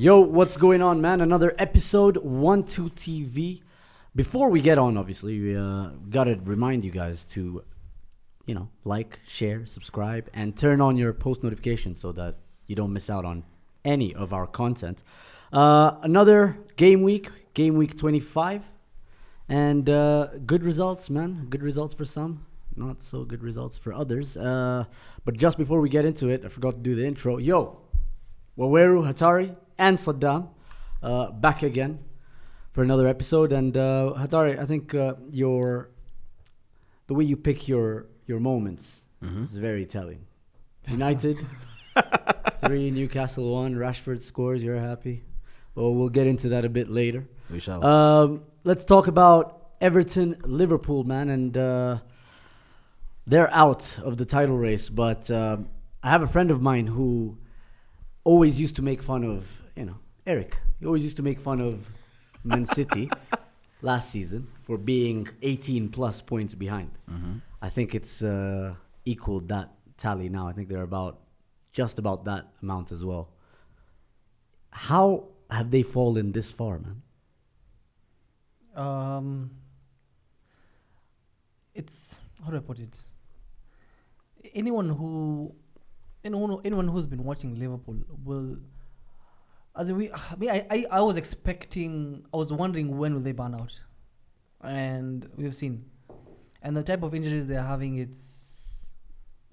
Yo, what's going on, man? Another episode, Onetwo TV. Before we get on, obviously, we gotta remind you guys to, like, share, subscribe, and turn on your post notifications so that you don't miss out on any of our content. Another game week 25, and good results, man. Good results for some, not so good results for others. But just before we get into it, I forgot to do the intro. Yo, Waweru, Hatari, and Saddam back again for another episode. And Hatari, I think the way you pick your moments is very telling. United 3, Newcastle 1, Rashford scores. You're happy. Well, we'll get into that a bit later. We shall. Let's talk about Everton, Liverpool, man, and they're out of the title race. But I have a friend of mine who always used to make fun of, Eric. He always used to make fun of Man City last season for being 18 plus points behind. I think it's equaled that tally now. I think they're just about that amount as well. How have they fallen this far, man? It's, how do I put it? Anyone who's been watching Liverpool will, as in I was wondering when will they burn out, and we've seen, and the type of injuries they're having, it's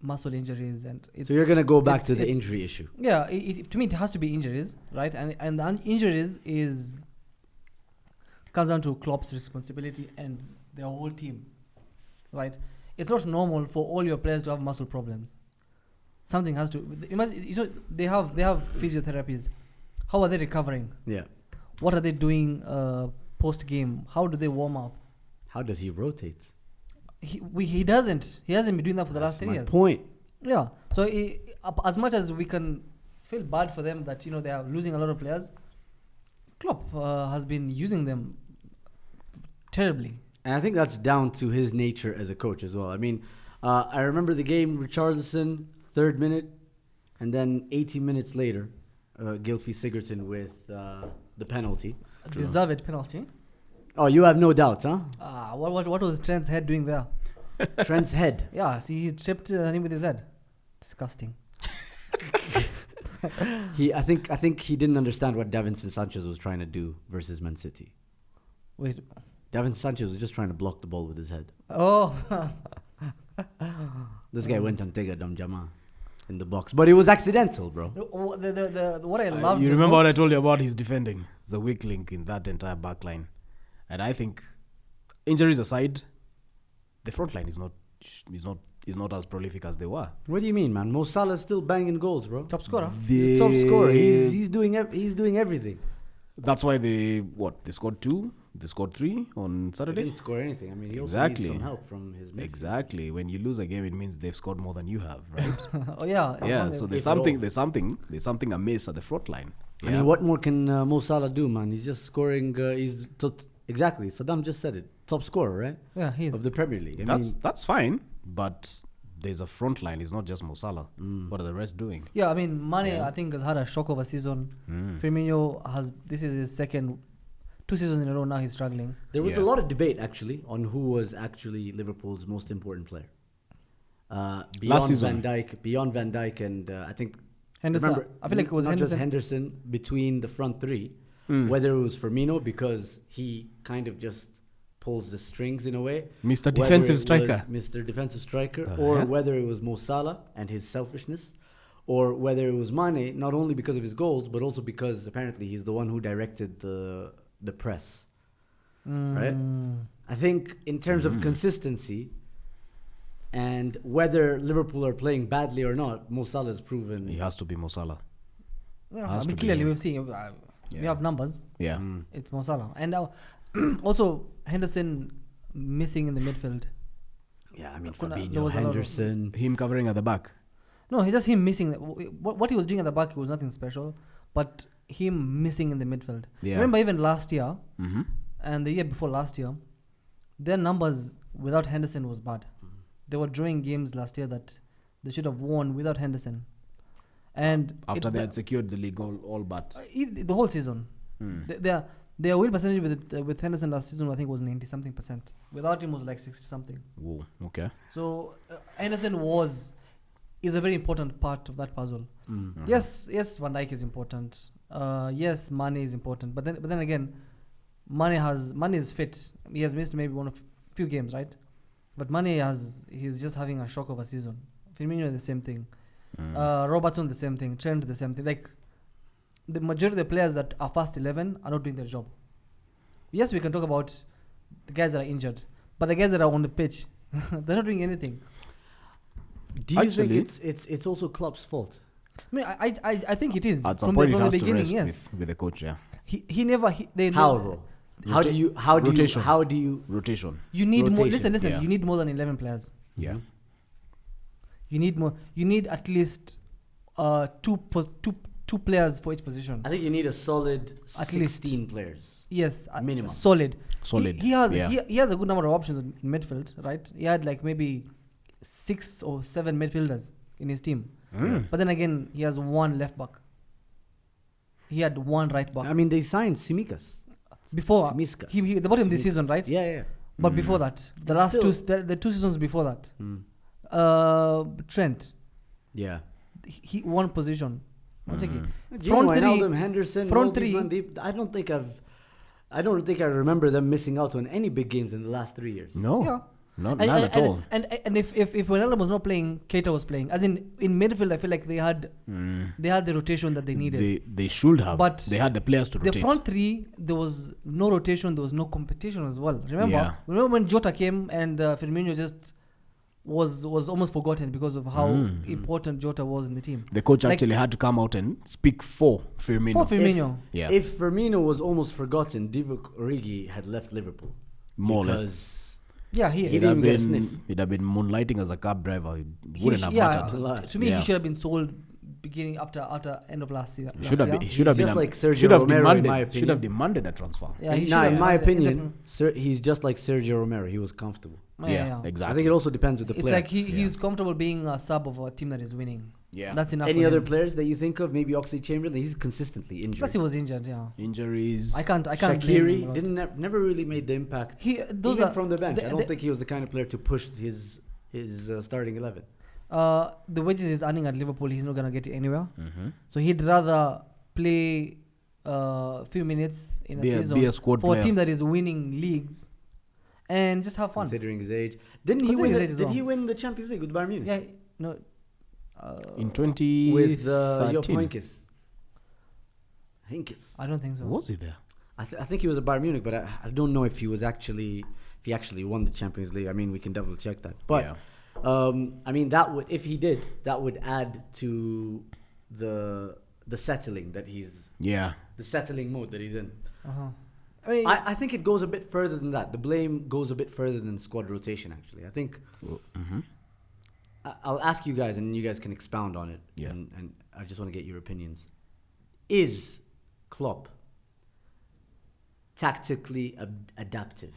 muscle injuries, and so you're gonna go back to the injury issue. Yeah, to me it has to be injuries, right? And the injuries comes down to Klopp's responsibility and their whole team, right? It's not normal for all your players to have muscle problems. Something has to. They have physiotherapies. How are they recovering? Yeah. What are they doing post game? How do they warm up? How does he rotate? He doesn't. He hasn't been doing that for the last 3 years. Point. Yeah. So as much as we can feel bad for them that they are losing a lot of players, Klopp has been using them terribly. And I think that's down to his nature as a coach as well. I mean, I remember the game, Richarlison, 3rd minute, and then 18 minutes later, Gylfi Sigurdsson with the penalty. Deserved penalty. Oh, you have no doubt, huh? What was Trent's head doing there? Trent's head? Yeah, see, he tripped him with his head. Disgusting. I think he didn't understand what Davinson Sanchez was trying to do versus Man City. Wait. Davinson Sanchez was just trying to block the ball with his head. Oh. This guy went on Tega Dam Jama in the box. But it was accidental, bro. What I love. You remember what I told you about his defending? The weak link in that entire back line. And I think, injuries aside, the front line is not as prolific as they were. What do you mean, man? Mo Salah's still banging goals, bro. Top scorer. The top scorer. He's doing everything. That's why they scored 2, they scored 3 on Saturday. They didn't score anything. I mean, he also needs some help from his midfield. Exactly. When you lose a game, it means they've scored more than you have, right? Oh yeah. Yeah. So there's something amiss at the front line. Yeah. I mean, what more can Mo Salah do, man? He's just scoring. Exactly. Saddam just said it. Top scorer, right? Yeah, he is. Of the Premier League. That's fine, but there's a front line. It's not just Mo Salah. What are the rest doing? Yeah, I mean, Mane, I think, has had a shock of a season. Firmino this is his second 2 seasons in a row now. He's struggling. There was a lot of debate actually on who was actually Liverpool's most important player. Last season, beyond Van Dijk, and I think Henderson. Remember, I feel like it was not Henderson. just Henderson between the front 3. Whether it was Firmino because he kind of just pulls the strings in a way, Mr. Defensive Striker, or whether it was Mo Salah and his selfishness, or whether it was Mane, not only because of his goals but also because apparently he's the one who directed the press. Right? I think in terms of consistency and whether Liverpool are playing badly or not, Mo Salah has proven he has to be Mo Salah. Yeah, I mean, clearly we've seen. We have numbers. Yeah. It's Mo Salah. And also Henderson missing in the midfield. Yeah, I mean, Fabinho, Henderson. Him covering at the back. No, he just him missing. What he was doing at the back, it was nothing special. But him missing in the midfield. Yeah. Remember even last year and the year before last year, their numbers without Henderson was bad. They were drawing games last year that they should have won without Henderson. And After they had secured the league all but. the whole season, their win percentage with Henderson last season I think was 90-something%. Without him was like 60-something. Whoa, okay. So Henderson is a very important part of that puzzle. Mm. Yes, Van Dijk is important. Yes, Mane is important. But then again, Mane is fit. He has missed maybe one of few games, right? But he's just having a shock of a season. Firmino the same thing. Robertson the same thing. Trent the same thing. Like the majority of the players that are first 11 are not doing their job. Yes, we can talk about the guys that are injured, but the guys that are on the pitch, they're not doing anything. Do you Actually- think it's also Klopp's fault? I mean, I think it is At some from point, the it has to beginning. rest Yes, with the coach, yeah. they How know- though? How do you Rotation. rotation? You need more. Rotation, Listen. yeah. You need more than 11 players. Yeah. You need more. You need at least two players for each position. I think you need a solid At least. 16 players. Yes, Minimum. solid. Solid, He has yeah. he has a good number of options in midfield, right? He had like maybe 6 or 7 midfielders in his team. But then again, he has one left back. He had one right back. I mean, they signed Simikas. Before Simiskas. he they bought him this Simikas. season, right? Yeah. But before that, the And last still- the 2 seasons before that, Trent, Yeah. he one position. One second. Front Front three, Henderson, front all these three- man, I don't think I remember them missing out on any big games in the last 3 years. No. Yeah. None at all. And if Wijnaldum was not playing, Keita was playing. As in midfield, I feel like they had the rotation that they needed. They should have. But they had the players to The rotate. front three, there was no rotation, there was no competition as well. Yeah. Remember when Jota came and Firmino just was almost forgotten because of how important Jota was in the team. The coach Like- actually had to come out and speak for Firmino. For Firmino. Yeah. If Firmino was almost forgotten, Divock Origi had left Liverpool. More or less. Because Yeah, He He'd didn't have, even get a sniff. he'd have been moonlighting as a cab driver. It he wouldn't sh- have yeah, mattered. to me, Yeah. he should have been sold beginning after end of last year. Should have last been. year. He should have He's been. just like Sergio should have Romero, in demanded. my Should have opinion. demanded a transfer. Yeah, he nah, should in have. my In the- opinion, he's just like Sergio Romero. He was comfortable. Yeah. Exactly. I think it also depends with the It's player. like he's comfortable being a sub of a team that is winning. Yeah. That's enough. Any for other him. players that you think of? Maybe Oxlade-Chamberlain. He's consistently injured. Plus, he was injured. Yeah, Injuries. I can't. blame him Shaqiri a lot. didn't never really made the impact. Those Even are from the bench. I don't the- think he was the kind of player to push his starting 11. The wages he's earning at Liverpool, he's not gonna get it anywhere. Mhm. So he'd rather play a few minutes in a Be season a squad for player. a team that is winning leagues and just have fun. Considering his age, didn't he Considering win? his age as Did well. he win the Champions League with Bayern Munich? Yeah, no. In 2013. With Joop Heynckes. Heynckes. I don't think so. Was he there? I think he was at Bayern Munich, but I don't know if he actually won the Champions League. I mean, we can double check that. But Yeah. I mean, if he did, that would add to the settling that the settling mode that he's in. Uh-huh. I mean, I think it goes a bit further than that. The blame goes a bit further than squad rotation. Actually, I think I'll ask you guys, and you guys can expound on it. Yeah. And I just want to get your opinions. Is Klopp tactically adaptive?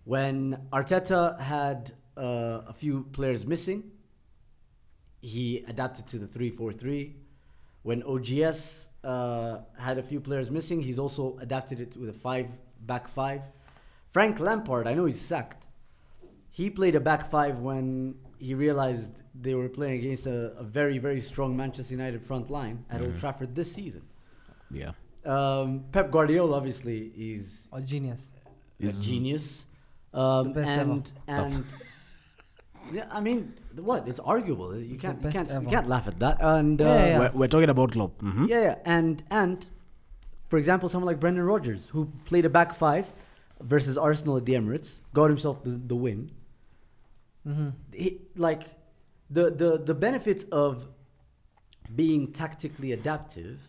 When Arteta had a few players missing, he adapted to the 3-4-3. When OGS had a few players missing, he's also adapted it with a back five. Frank Lampard, I know he's sacked. He played a back five when he realized they were playing against a very, very strong Manchester United front line at Old Trafford this season. Yeah. Pep Guardiola, obviously, is a genius. a genius. The best and yeah, I mean, what? It's arguable. You best can't laugh at that. And Yeah. We're talking about Klopp. Mhm. yeah. And for example, someone like Brendan Rodgers, who played a back five versus Arsenal at the Emirates, got himself the win. Mm-hmm. The benefits of being tactically adaptive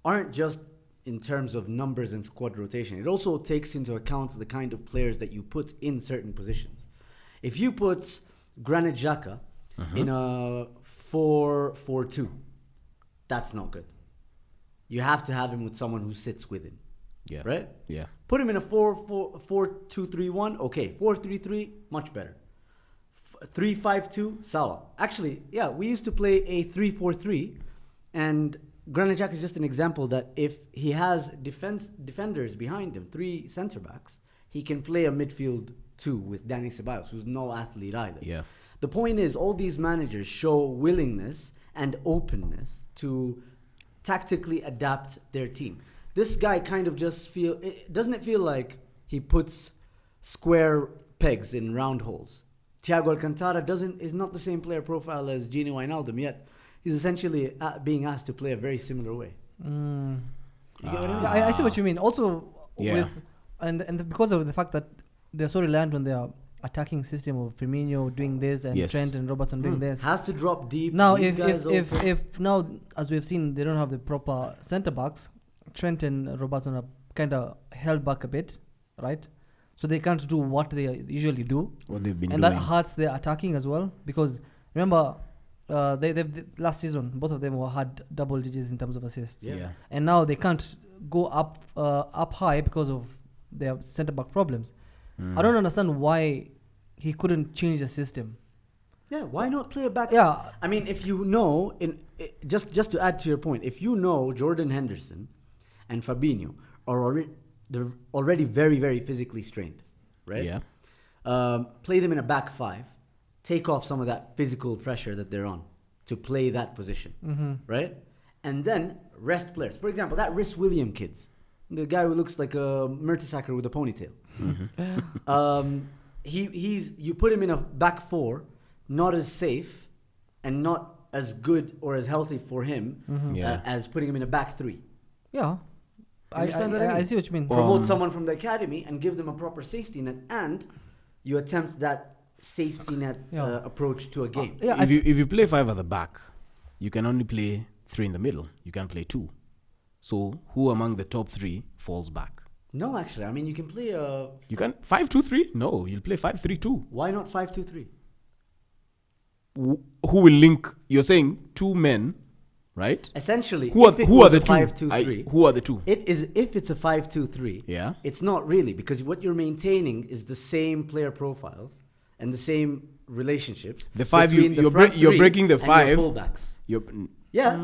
aren't just in terms of numbers and squad rotation. It also takes into account the kind of players that you put in certain positions. If you put Granit Xhaka in a 4-4-2, that's not good. You have to have him with someone who sits with him. Yeah. Right? Yeah. Put him in a 4-2-3-1. Okay, 4-3-3, much better. 3-5-2, Sawa. Actually, yeah, we used to play a 3-4-3, and Granit Xhaka is just an example that if he has defenders behind him, 3 centre backs, he can play a midfield 2 with Dani Ceballos, who's no athlete either. Yeah. The point is, all these managers show willingness and openness to tactically adapt their team. This guy kind of just doesn't it feel like he puts square pegs in round holes? Thiago Alcantara is not the same player profile as Gini Wijnaldum, yet he's essentially being asked to play a very similar way. You get what I mean? I see what you mean. Also, Yeah. and because of the fact that they're so reliant on their attacking system of Firmino doing this and Yes. Trent and Robertson doing this. Has to drop deep. Now, These guys if now, as we've seen, they don't have the proper centre backs, Trent and Robertson are kind of held back a bit, right? So they can't do what they usually do, What they've been and doing. that hurts their attacking as well. Because remember, they last season both of them had double digits in terms of assists, Yeah. and now they can't go up high because of their centre back problems. I don't understand why he couldn't change the system. Yeah, why not play a back? Yeah, I mean, if you know, just to add to your point, if you know Jordan Henderson and Fabinho are they're already very, very physically strained, right? Yeah. Play them in a back 5, take off some of that physical pressure that they're on to play that position, right? And then rest players. For example, that Rhys Williams kids, the guy who looks like a Mertesacker with a ponytail. You put him in a back 4, not as safe and not as good or as healthy for him Yeah. as putting him in a back 3. yeah. Understand what I I mean? see what you mean. Promote someone from the academy and give them a proper safety net, and you attempt that safety net approach to a game. Yeah, If you play 5 at the back, you can only play 3 in the middle. You can't play 2. So who among the top 3 falls back? No, actually, I mean you can play a. You can 5-2-3? No, you'll play 5-3-2. Why not 5-2-3? Who will link? You're saying 2 men, right? Essentially, Who are the 2? 5-2-3? Who are the 2? It is if it's a 5-2-3. Yeah. It's not really, because what you're maintaining is the same player profiles and the same relationships. The 5 between the you're front you're three breaking the and 5. your fullbacks. Yeah.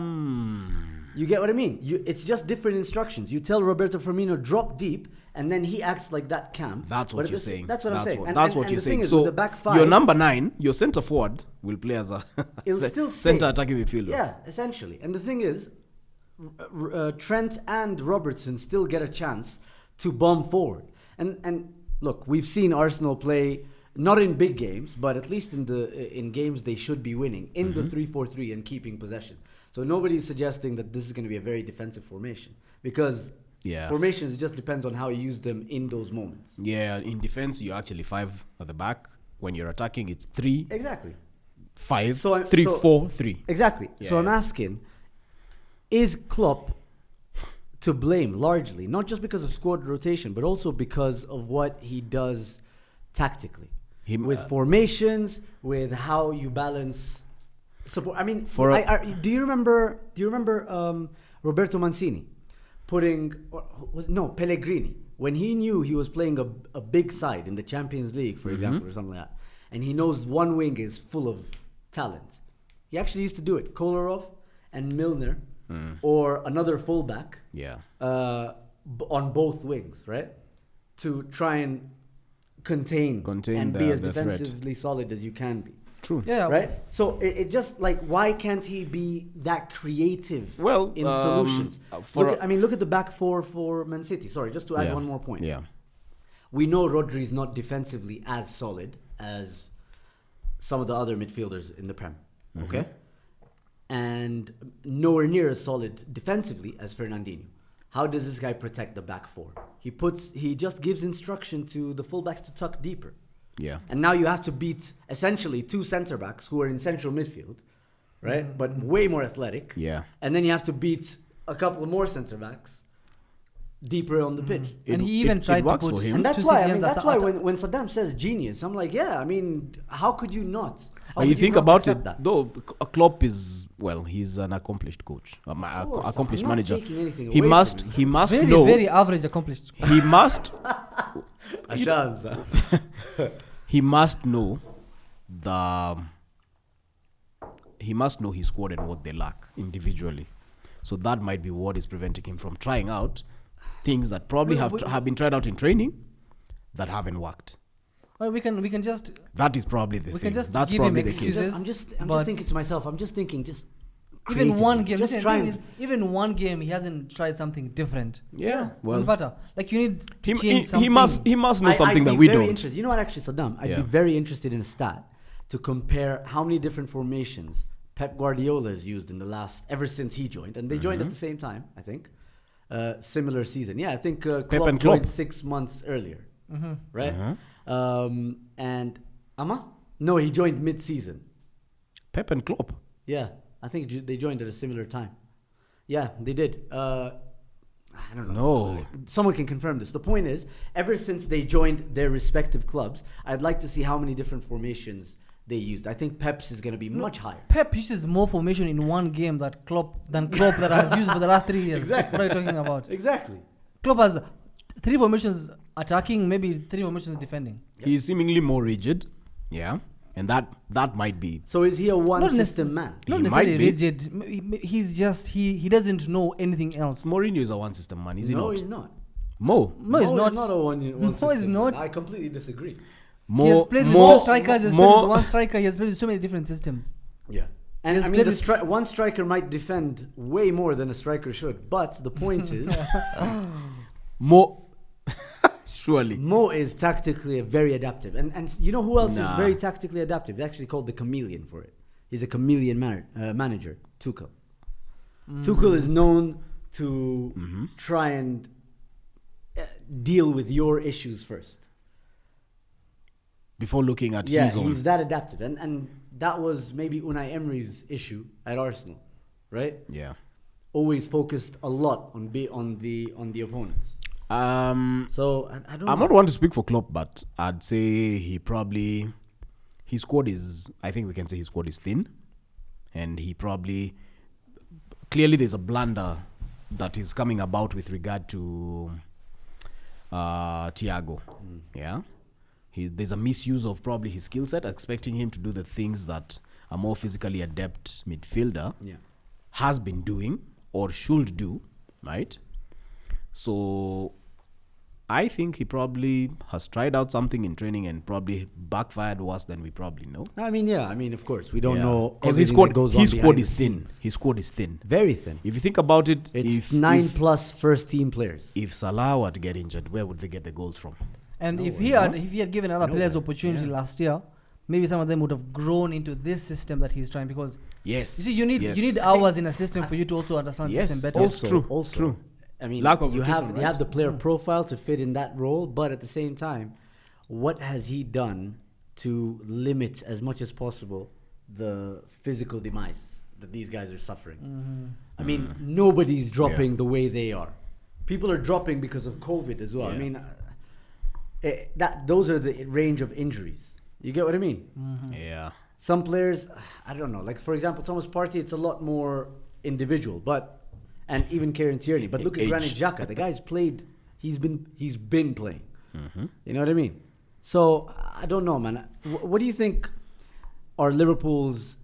You get what I mean? It's just different instructions. You tell Roberto Firmino drop deep, and then he acts like that cam. That's what you're saying. That's what I'm saying. That's what and you're the thing saying. is, So with the back 5, your number 9, your centre forward, will play as a It'll still stay. centre attacking midfielder. Yeah, essentially. And the thing is, Trent and Robertson still get a chance to bomb forward. And look, we've seen Arsenal play not in big games, but at least in games they should be winning in the 3-4-3 and keeping possession. So nobody's suggesting that this is going to be a very defensive formation, because formations just depends on how you use them in those moments. Yeah, in defense, you're actually 5 at the back. When you're attacking, it's 3, Exactly. 5, So 3, so- 4, 3. Exactly. Yeah, So I'm yeah. asking, is Klopp to blame largely, not just because of squad rotation, but also because of what he does tactically? With formations, with how you balance support. I mean, do you remember Roberto Mancini Pellegrini, when he knew he was playing a big side in the Champions League, for example, or something like that, and he knows one wing is full of talent. He actually used to do it. Kolarov and Milner, or another fullback, on both wings, right? To try and contain and be as defensively solid as you can be. True. Yeah. Right? So it just like, why can't he be that creative in solutions? Look at the back 4 for Man City. Sorry, just to add one more point. Yeah. We know Rodri is not defensively as solid as some of the other midfielders in the Prem. Okay? And nowhere near as solid defensively as Fernandinho. How does this guy protect the back 4? He just gives instruction to the fullbacks to tuck deeper. Yeah. And now you have to beat essentially 2 centre backs who are in central midfield, right? But way more athletic. Yeah. And then you have to beat a couple of more centre backs deeper on the pitch. And he even tried to works put for him. And that's two why, CDMs as when Saddam says genius, I'm like, yeah, I mean, how could you not? How And you could think not about accept it, that? though, Klopp is, he's an accomplished coach, course, accomplished I'm not manager. taking anything He away must, from him. he must very, know. very average accomplished. He must, Ashanza. he must know he must know his squad and what they lack individually. So that might be what is preventing him from trying out things that probably have been tried out in training that haven't worked. Well, we can just That is probably the we thing. can just That's give him probably the excuses. case. I'm just but thinking to myself. I'm just thinking, just even one creatively, game. Just Listen, try the thing and is, even one game, he hasn't tried something different. Yeah, well, No matter. Like you need to he change something. must know something I'd that be we very don't. interested. You know what, actually, Saddam? I'd Yeah. be very interested in a stat to compare how many different formations Pep Guardiola has used in the last, ever since he joined, and they joined at the same time, I think. Similar season. Yeah, I think Klopp and Klopp. joined 6 months earlier, right? Uh-huh. And Ama? No, he joined mid-season. Pep and Klopp. Yeah, I think they joined at a similar time. Yeah, they did. I don't know. No. Someone can confirm this. The point is, ever since they joined their respective clubs, I'd like to see how many different formations they used. I think Pep's is going to be much higher. Pep uses more formation in one game than Klopp that has used for the last 3 years. Exactly. What are you talking about? Exactly. Klopp has 3 formations attacking, maybe 3 formations defending. He's seemingly more rigid. Yeah. And that might be. So is he a Not one-system man? Not He necessarily might be. rigid. He's just he doesn't know anything else. Mourinho is a one system man, is he No, not? he's not. Mo. No, he's not. a one No, he's system not. man. I completely disagree. Mo. He has played with Mo- two strikers. He has played with one striker. He has played with so many different systems. Yeah. And has I mean, played one striker might defend way more than a striker should. But the point is, Mo. Surely. Mo is tactically very adaptive. And you know who else is Nah. very tactically adaptive? They actually called the chameleon for it. He's a chameleon manager, Tuchel. Tuchel is known to try and deal with your issues first. Before looking at Yeah, his own. he's that adaptive. And that was maybe Unai Emery's issue at Arsenal, right? Yeah. Always focused a lot on the opponents. So I don't I'm know. not one to speak for Klopp, but I'd say his squad is, I think we can say his squad is thin. And clearly there's a blunder that is coming about with regard to Thiago. Yeah. There's a misuse of probably his skill set, expecting him to do the things that a more physically adept midfielder has been doing or should do, right? So I think he probably has tried out something in training and probably backfired worse than we probably know. I mean, of course. We don't know because his everything that squad, goes on his squad behind is the thin. scenes. His squad is thin. Very thin. If you think about it, It's 9 plus first team players. If Salah were to get injured, where would they get the goals from? And if he had given other players opportunity last year, maybe some of them would have grown into this system that he's trying. Because Yes. you see, you need hours in a system for you to also understand the system better. Yes. True. I mean, Lack of you rotation, have right? the player profile to fit in that role, but at the same time, what has he done to limit as much as possible the physical demise that these guys are suffering? I mean, nobody's dropping the way they are. People are dropping because of COVID as well. I mean, those are the range of injuries. You get what I mean? Yeah. Some players, I don't know. Like for example, Thomas Partey, it's a lot more individual, and even Kieran Tierney. But look at Age. Granit Xhaka. The guy's played. He's been playing. You know what I mean? So I don't know, man. What do you think are Liverpool's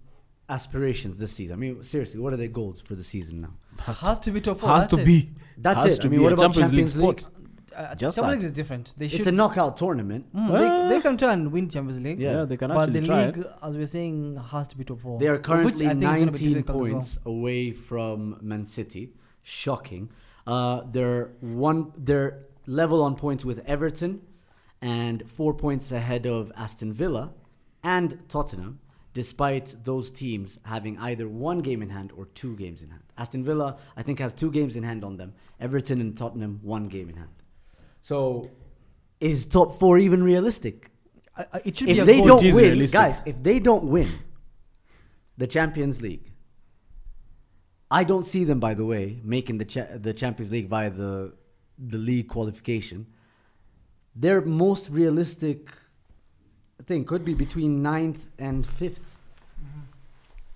aspirations this season? I mean, seriously, what are their goals for the season now? Has to be top 4. Has to be. That's Has it. to I mean, be what a about Champions League Champions League? spot. Champions Just that. League is different. They It's should. a knockout tournament. They can try and win Champions League. Yeah, they can But the actually try league, as we're saying, has to be top 4. They are which currently I think is gonna be 19 difficult as well. points away from Man City. Shocking. They're level on points with Everton and 4 points ahead of Aston Villa and Tottenham, despite those teams having either 1 game in hand or 2 games in hand. Aston Villa, I think, has 2 games in hand on them. Everton and Tottenham, 1 game in hand. So, is top 4 even realistic? It should be If a they goal. don't It is win, realistic. guys, if they don't win the Champions League, I don't see them, by the way, making the Champions League via the league qualification. Their most realistic thing could be between 9th and 5th.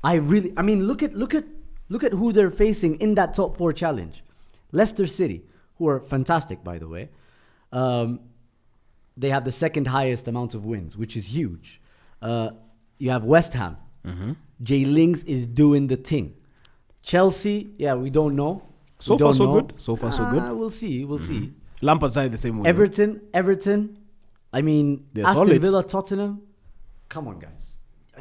I mean, look at who they're facing in that top 4 challenge. Leicester City, who are fantastic, by the way. They have the second highest amount of wins, which is huge. You have West Ham. Mm-hmm. Jay Lings is doing the thing. Chelsea, yeah, we don't know. So We far, don't so know. good. So far, so good. We'll see. We'll see. Lampard side the same way. Everton. I mean, They're Aston solid. Villa, Tottenham. Come on, guys.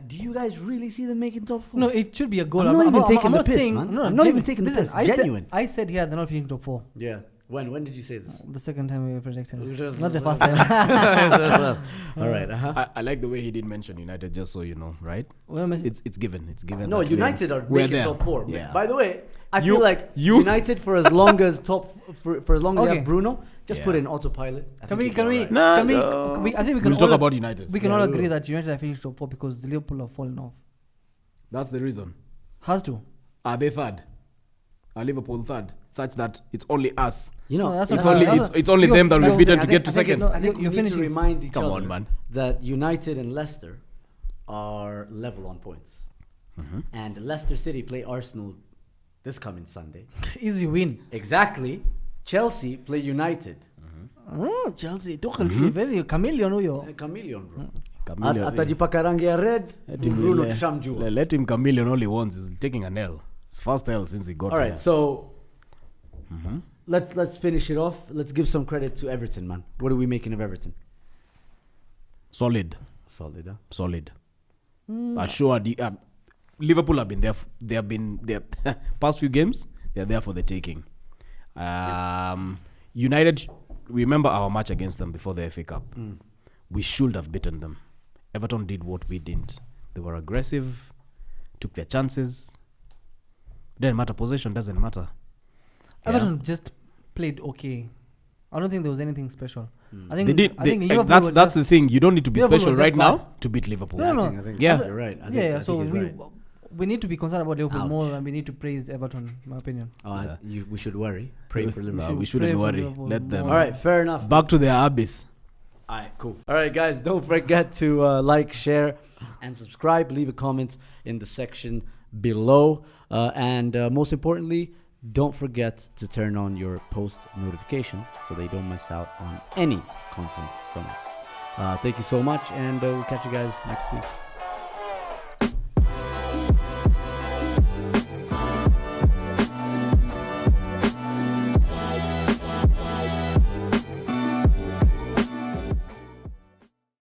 Do you guys really see them making top 4? No, it should be a goal. I'm not even taking the not piss, saying, man. No, I'm not even genuine. taking the Listen, piss. Genuine. I said here they're not finishing top 4. Yeah. When did you say this? The second time we predicted. Just- Not the first time. All right. Uh-huh. I like the way he did mention United, just so you know, right? Well, It's given. It's given. No, that United are we're making there. top 4. Yeah. By the way, I You- feel like you- United for as long as for as long as you Okay. have Bruno, just Yeah. put in autopilot. I Can think we? you'll Can be we? all right. Nah, Can we? no. Can we? I think we can. We'll talk all about United. We can Yeah, all we agree will. that United have finished top 4 because Liverpool have fallen off. That's the reason. Has to. Are they third? Are Liverpool third? Such that it's only us. You know, No, that's It's not- only that's it's only you- them that that's we've the beaten thing. to get to second. No, I think we you're need to finishing. remind each Come other on, man. that United and Leicester are level on points. And Leicester City play Arsenal this coming Sunday. Easy win. Exactly. Chelsea play United. Oh, Chelsea. Very chameleon huyo. Chameleon, bro. Chameleon, Atajipaka rangi ya red. Let him- Bruno le- tushamjua. let him chameleon all he wants. He's taking an L. His first L since he got All right, here. so let's finish it off. Let's give some credit to Everton, man. What are we making of Everton? Solid. Solid, huh? Solid. Assured. Liverpool have been there. They have been there. Past few games, they are there for the taking. United, remember our match against them before the FA Cup. We should have beaten them. Everton did what we didn't. They were aggressive, took their chances. Didn't matter. Possession doesn't matter. Everton just played okay. I don't think there was anything special. I think They did. I think Liverpool That's were that's the just- thing. You don't need to be Liverpool special was right just now bad. to beat Liverpool. No, no. I think Yeah. you're right. I think, Yeah, I so think he's right. we need to be concerned about Liverpool Ouch. more than we need to praise Everton, in my opinion. We should worry. Pray for No, Liverpool. we Pray shouldn't for worry. Liverpool Let them. more. All right, fair enough. Back to their abyss. All right, cool. All right, guys, don't forget to like, share, and subscribe. Leave a comment in the section below. And most importantly, don't forget to turn on your post notifications so they don't miss out on any content from us. Thank you so much, and we'll catch you guys next week.